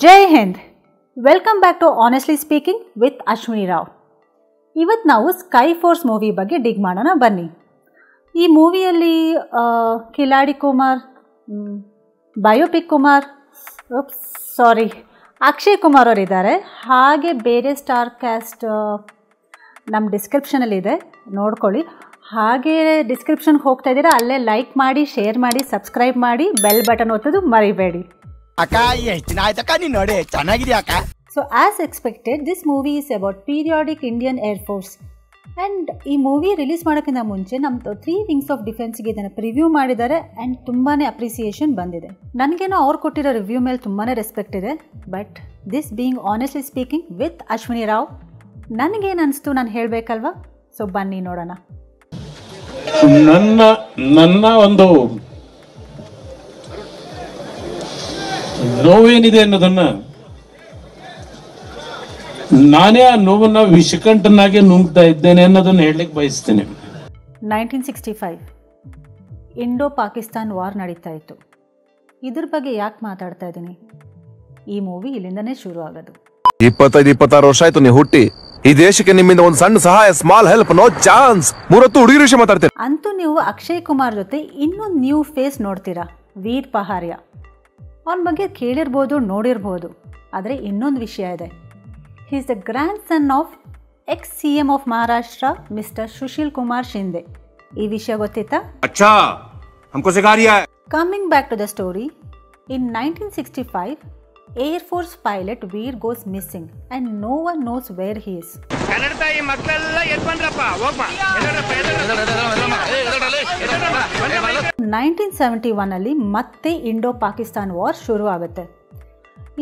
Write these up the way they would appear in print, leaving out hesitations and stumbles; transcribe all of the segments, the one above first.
Jai Hind. Welcome back to honestly speaking with Ashwini Rao. ಇವತ್ತು ನಾವು sky force movie ಬಗ್ಗೆ ಡಿಗ್ ಮಾಡೋಣ ಬನ್ನಿ. ಈ ಮೂವಿಯಲ್ಲಿ ಕಿಲಾಡಿ ಕುಮಾರ್, ಬಯೋಪಿಕ್ ಕುಮಾರ್, ಅಕ್ಷಯ್ ಕುಮಾರ್ ಅವರಿದ್ದಾರೆ. ಹಾಗೆ ಬೇರೆ ಸ್ಟಾರ್ ಕ್ಯಾಸ್ಟ್ ನಮ್ಮ ಡಿಸ್ಕ್ರಿಪ್ಷನಲ್ಲಿದೆ, ನೋಡ್ಕೊಳ್ಳಿ. ಹಾಗೆ ಡಿಸ್ಕ್ರಿಪ್ಷನ್ಗೆ ಹೋಗ್ತಾ ಇದ್ದೀರಾ, ಅಲ್ಲೇ ಲೈಕ್ ಮಾಡಿ, ಶೇರ್ ಮಾಡಿ, ಸಬ್ಸ್ಕ್ರೈಬ್ ಮಾಡಿ, ಬೆಲ್ ಬಟನ್ ಒತ್ತೋದು ಮರಿಬೇಡಿ. So as expected, this movie is about periodic Indian Air Force. And ಈ ಮೂವಿ ರಿಲೀಸ್ ಮಾಡೋಕ್ಕಿಂತ ಮುಂಚೆ ನಮ್ಮ 3 Wings of Defenseಗೆ ಇದನ್ನು ಪ್ರಿವ್ಯೂ ಮಾಡಿದ್ದಾರೆ ಆ್ಯಂಡ್ ತುಂಬಾ ಅಪ್ರಿಸಿಯೇಷನ್ ಬಂದಿದೆ. ನನಗೇನೋ ಅವ್ರು ಕೊಟ್ಟಿರೋ ರಿವ್ಯೂ ಮೇಲೆ ತುಂಬಾ ರೆಸ್ಪೆಕ್ಟ್ ಇದೆ. But this being honestly speaking with Ashwini Rao, ನನಗೇನು ಅನಿಸ್ತು ನಾನು ಹೇಳಬೇಕಲ್ವಾ? ಸೊ ಬನ್ನಿ ನೋಡೋಣ. ನನ್ನ ಒಂದು ನೋವೇನಿದೆ ಅನ್ನೋದನ್ನ ನಾನೇ ಆ ನೋವನ್ನ ವಿಷಕಂಠನಾಗೆ ನುಂಗ್ತಾ ಇದ್ದೇನೆ ಅನ್ನೋದನ್ನ ಹೇಳಲಿಕ್ಕೆ ಬಯಸ್ತೇನೆ. 1965 ಇಂಡೋ ಪಾಕಿಸ್ತಾನ್ ವಾರ್ ನಡೀತಾ ಇತ್ತು. ಇದ್ರ ಬಗ್ಗೆ ಯಾಕೆ ಮಾತಾಡ್ತಾ ಇದ್ದೀನಿ? ಈ ಮೂವಿ ಇಲ್ಲಿಂದನೇ ಶುರು ಆಗೋದು. 25-26 ವರ್ಷ ಆಯ್ತು ನೀವು ಹುಟ್ಟಿ. ಈ ದೇಶಕ್ಕೆ ನಿಮ್ಮಿಂದ ಒಂದು ಸಣ್ಣ ಸಹಾಯ, ಸ್ಮಾಲ್ ಹೆಲ್ಪ್, ನೋ ಚಾನ್ಸ್. 30 ಹುಡುಗಿರ ವಿಷಯ ಮಾತಾಡ್ತೀರಾ. ಅಂತೂ ನೀವು ಅಕ್ಷಯ್ ಕುಮಾರ್ ಜೊತೆ ಇನ್ನೊಂದು ನ್ಯೂ ಫೇಸ್ ನೋಡ್ತೀರಾ, ವೀರ್ ಪಹಾರಿಯಾ. ಅವನ ಬಗ್ಗೆ ಕೇಳಿರ್ಬೋದು, ನೋಡಿರ್ಬೋದು. ಆದರೆ ಇನ್ನೊಂದು ವಿಷಯ ಇದೆ. He is the grandson of ex CM of Maharashtra mister Sushil Kumar Shinde. ಈ ವಿಷಯ ಗೊತ್ತಿತ್ತಾ? ಅಚ್ಚಾ, ಹಮ್ಕೋ ಸಿಖಾ ರಿಯಾ ಹೈ. Coming back to the story, in 1965 Air Force pilot Veer goes missing and no one knows where he is. 1971 ಅಲ್ಲಿ ಮತ್ತೆ ಇಂಡೋ ಪಾಕಿಸ್ತಾನ್ ವಾರ್ ಶುರು ಆಗುತ್ತೆ.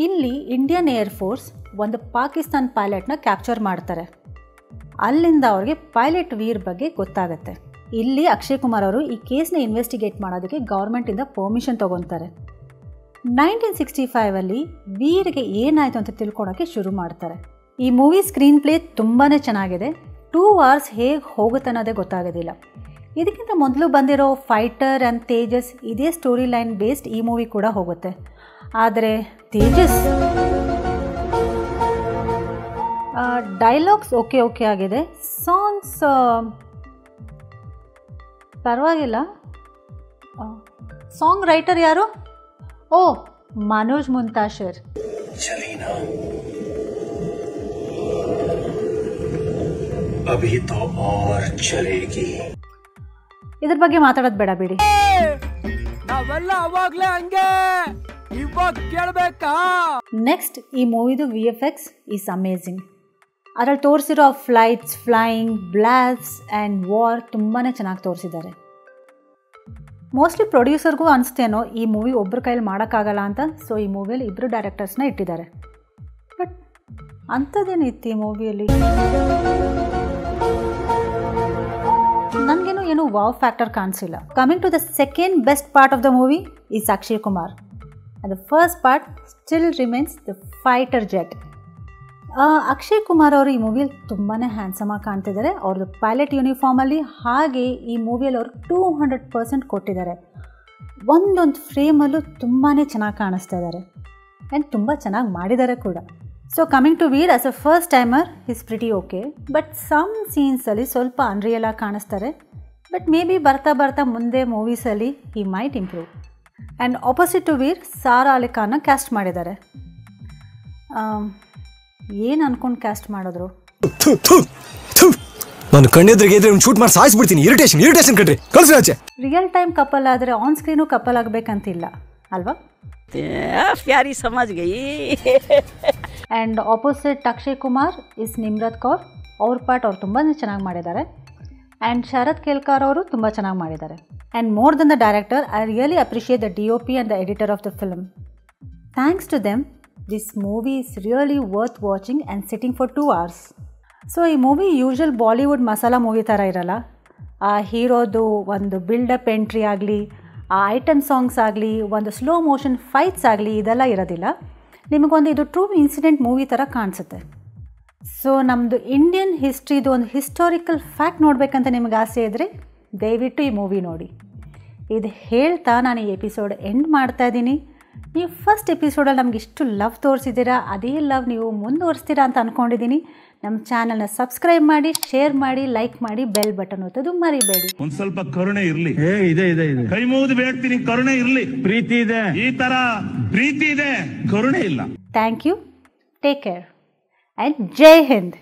ಇಲ್ಲಿ ಇಂಡಿಯನ್ ಏರ್ ಫೋರ್ಸ್ ಒಂದು ಪಾಕಿಸ್ತಾನ್ ಪೈಲಟ್ನ ಕ್ಯಾಪ್ಚರ್ ಮಾಡ್ತಾರೆ. ಅಲ್ಲಿಂದ ಅವ್ರಿಗೆ ಪೈಲಟ್ ವೀರ್ ಬಗ್ಗೆ ಗೊತ್ತಾಗುತ್ತೆ. ಇಲ್ಲಿ ಅಕ್ಷಯ್ ಕುಮಾರ್ ಅವರು ಈ ಕೇಸ್ನ ಇನ್ವೆಸ್ಟಿಗೇಟ್ ಮಾಡೋದಕ್ಕೆ ಗೌರ್ಮೆಂಟಿಂದ ಪರ್ಮಿಷನ್ ತೊಗೊತಾರೆ. 1965 ಅಲ್ಲಿ ವೀರ್ಗೆ ಏನಾಯಿತು ಅಂತ ತಿಳ್ಕೊಳಕ್ಕೆ ಶುರು ಮಾಡ್ತಾರೆ. ಈ ಮೂವಿ ಸ್ಕ್ರೀನ್ ಪ್ಲೇ ತುಂಬಾ ಚೆನ್ನಾಗಿದೆ. 2 hours ಹೇಗೆ ಹೋಗುತ್ತೆ ಅನ್ನೋದೇ ಗೊತ್ತಾಗೋದಿಲ್ಲ. ಇದಕ್ಕಿಂತ ಮೊದಲು ಬಂದಿರೋ ಫೈಟರ್ ಆ್ಯಂಡ್ ತೇಜಸ್ ಇದೇ ಸ್ಟೋರಿ ಲೈನ್ ಬೇಸ್ಡ್ ಈ ಮೂವಿ ಕೂಡ ಹೋಗುತ್ತೆ. ಆದರೆ ತೇಜಸ್ ಡೈಲಾಗ್ಸ್ ಓಕೆ ಆಗಿದೆ. ಸಾಂಗ್ಸ್ ಪರವಾಗಿಲ್ಲ. ಸಾಂಗ್ ರೈಟರ್ ಯಾರು? ಮನೋಜ್ ಮುಂತಾಶರ್. ಇದ್ರ ಬಗ್ಗೆ ಮಾತಾಡೋದು ಬೇಡ ಬಿಡಿ. ನೆಕ್ಸ್ಟ್, ಈ ಮೂವಿದು VFX ಈಸ್ ಅಮೇಝಿಂಗ್. ಅದರಲ್ಲಿ ತೋರಿಸಿರೋ ಫ್ಲೈಟ್ಸ್, ಫ್ಲೈಯಿಂಗ್, ಬ್ಲಾಸ್ಟ್ಸ್ ಆ್ಯಂಡ್ ವಾರ್ ತುಂಬಾ ಚೆನ್ನಾಗಿ ತೋರಿಸಿದ್ದಾರೆ. ಮೋಸ್ಟ್ಲಿ ಪ್ರೊಡ್ಯೂಸರ್ಗೂ ಅನಿಸ್ತೇನೋ ಈ ಮೂವಿ ಒಬ್ಬರ ಕೈಯಲ್ಲಿ ಮಾಡೋಕ್ಕಾಗಲ್ಲ ಅಂತ. ಸೊ ಈ ಮೂವಿಯಲ್ಲಿ 2 ಡೈರೆಕ್ಟರ್ಸ್ನ ಇಟ್ಟಿದ್ದಾರೆ. ಬಟ್ ಅಂಥದ್ದೇನಿತ್ತು ಈ ಮೂವಿಯಲ್ಲಿ? ನನಗೇನು ಏನು ವಾವ್ ಫ್ಯಾಕ್ಟರ್ ಕಾಣಿಸಿಲ್ಲ. Coming to the second best part of the movie is Akshay Kumar. And the first part still remains the fighter jet. Akshay Kumar ಅವರು ಈ ಮೂವಿಯಲ್ಲಿ ತುಂಬಾ ಹ್ಯಾಂಡ್ಸಮಾಗಿ ಕಾಣ್ತಿದ್ದಾರೆ. ಅವ್ರದ್ದು ಪೈಲಟ್ ಯೂನಿಫಾರ್ಮಲ್ಲಿ. ಹಾಗೆ ಈ ಮೂವಿಯಲ್ಲಿ ಅವರು 200% ಕೊಟ್ಟಿದ್ದಾರೆ. ಒಂದೊಂದು ಫ್ರೇಮಲ್ಲೂ ತುಂಬಾ ಚೆನ್ನಾಗಿ ಕಾಣಿಸ್ತಾ ಇದ್ದಾರೆ ಆ್ಯಂಡ್ ತುಂಬ ಚೆನ್ನಾಗಿ ಮಾಡಿದ್ದಾರೆ ಕೂಡ. So coming to Veer, as a first timer is pretty okay. But some ಸೀನ್ಸಲ್ಲಿ ಸ್ವಲ್ಪ ಅನ್ರಿಯಲ್ ಆಗಿ ಕಾಣಿಸ್ತಾರೆ. ಬಟ್ ಮೇ ಬಿ ಬರ್ತಾ ಮುಂದೆ ಮೂವೀಸಲ್ಲಿ ಈ might improve. And opposite to Veer, Sara Ali ಖಾನ್ನ ಕ್ಯಾಸ್ಟ್ ಮಾಡಿದ್ದಾರೆ. ಏನು ಅನ್ಕೊಂಡು ಕ್ಯಾಸ್ಟ್ ಮಾಡಿದ್ರು? ನಾನು ಕಣ್ಣೆದ್ರಿಗೆ ಶೂಟ್ ಮಾಡಿ ಸಾಯಿಸ್ಬಿಡ್ತೀನಿ. ಇರಿಟೇಷನ್ ಕಣ್ರಿ, ಕಳ್ಸಿ ಆಚೆ. ರಿಯಲ್ ಟೈಮ್ ಕಪಲ್ ಆದರೆ ಆನ್ ಸ್ಕ್ರೀನು ಕಪಲ್ ಆಗಬೇಕಂತಿಲ್ಲ ಅಲ್ವಾ? ಪ್ಯಾರಿ ಸಮಾಜ್ ಗೈ. And opposite Akshay Kumar is Nimrat Kaur. ಅವ್ರ ಪಾರ್ಟ್ ಅವ್ರು ತುಂಬಾ ಚೆನ್ನಾಗಿ ಮಾಡಿದ್ದಾರೆ. ಆ್ಯಂಡ್ ಶರತ್ ಕೇಲ್ಕರ್ ಅವರು ತುಂಬ ಚೆನ್ನಾಗಿ ಮಾಡಿದ್ದಾರೆ. And more then the director, I really appreciate the DOP and the editor of the film. Thanks to them, this movie is really worth watching and sitting for 2 hours. So ಈ movie usual Bollywood masala movie ಥರ ಇರಲ್ಲ. ಆ ಹೀರೋದು ಒಂದು build up entry ಆಗಲಿ, ಆ item songs ಆಗಲಿ, ಒಂದು slow motion fights ಆಗಲಿ, ಇದೆಲ್ಲ ಇರೋದಿಲ್ಲ. ನಿಮಗೊಂದು ಇದು ಟ್ರೂ ಇನ್ಸಿಡೆಂಟ್ ಮೂವಿ ಥರ ಕಾಣಿಸುತ್ತೆ. ಸೊ ನಮ್ಮದು ಇಂಡಿಯನ್ ಹಿಸ್ಟ್ರಿದು ಒಂದು ಹಿಸ್ಟಾರಿಕಲ್ ಫ್ಯಾಕ್ಟ್ ನೋಡಬೇಕಂತ ನಿಮಗೆ ಆಸೆ ಇದ್ದರೆ ದಯವಿಟ್ಟು ಈ ಮೂವಿ ನೋಡಿ. ಇದು ಹೇಳ್ತಾ ನಾನು ಈ ಎಪಿಸೋಡ್ ಎಂಡ್ ಮಾಡ್ತಾಯಿದ್ದೀನಿ. ನೀವು ಫಸ್ಟ್ ಎಪಿಸೋಡಲ್ಲಿ ನಮ್ಗೆ ಇಷ್ಟು ಲವ್ ತೋರಿಸಿದ್ದೀರಾ, ಅದೇ ಲವ್ ನೀವು ಮುಂದುವರಿಸ್ತೀರಾ ಅಂತ ಅಂದ್ಕೊಂಡಿದ್ದೀನಿ. ನಮ್ಮ ಚಾನಲ್ನ ಸಬ್ಸ್ಕ್ರೈಬ್ ಮಾಡಿ, ಶೇರ್ ಮಾಡಿ, ಲೈಕ್ ಮಾಡಿ, ಬೆಲ್ ಬಟನ್ ಒತ್ತೋದು ಮರಿಬೇಡಿ. ಒಂದ್ ಸ್ವಲ್ಪ ಕರುಣೆ ಇರ್ಲಿ. ಇದೆ ಕೈ ಮುಗಿದು ಬೇಡ್ತೀನಿ, ಕರುಣೆ ಇರ್ಲಿ. ಪ್ರೀತಿ ಇದೆ, ಈ ತರ ಪ್ರೀತಿ ಇದೆ, ಕರುಣೆ ಇಲ್ಲ. Thank you, take care and ಜೈ ಹಿಂದ್.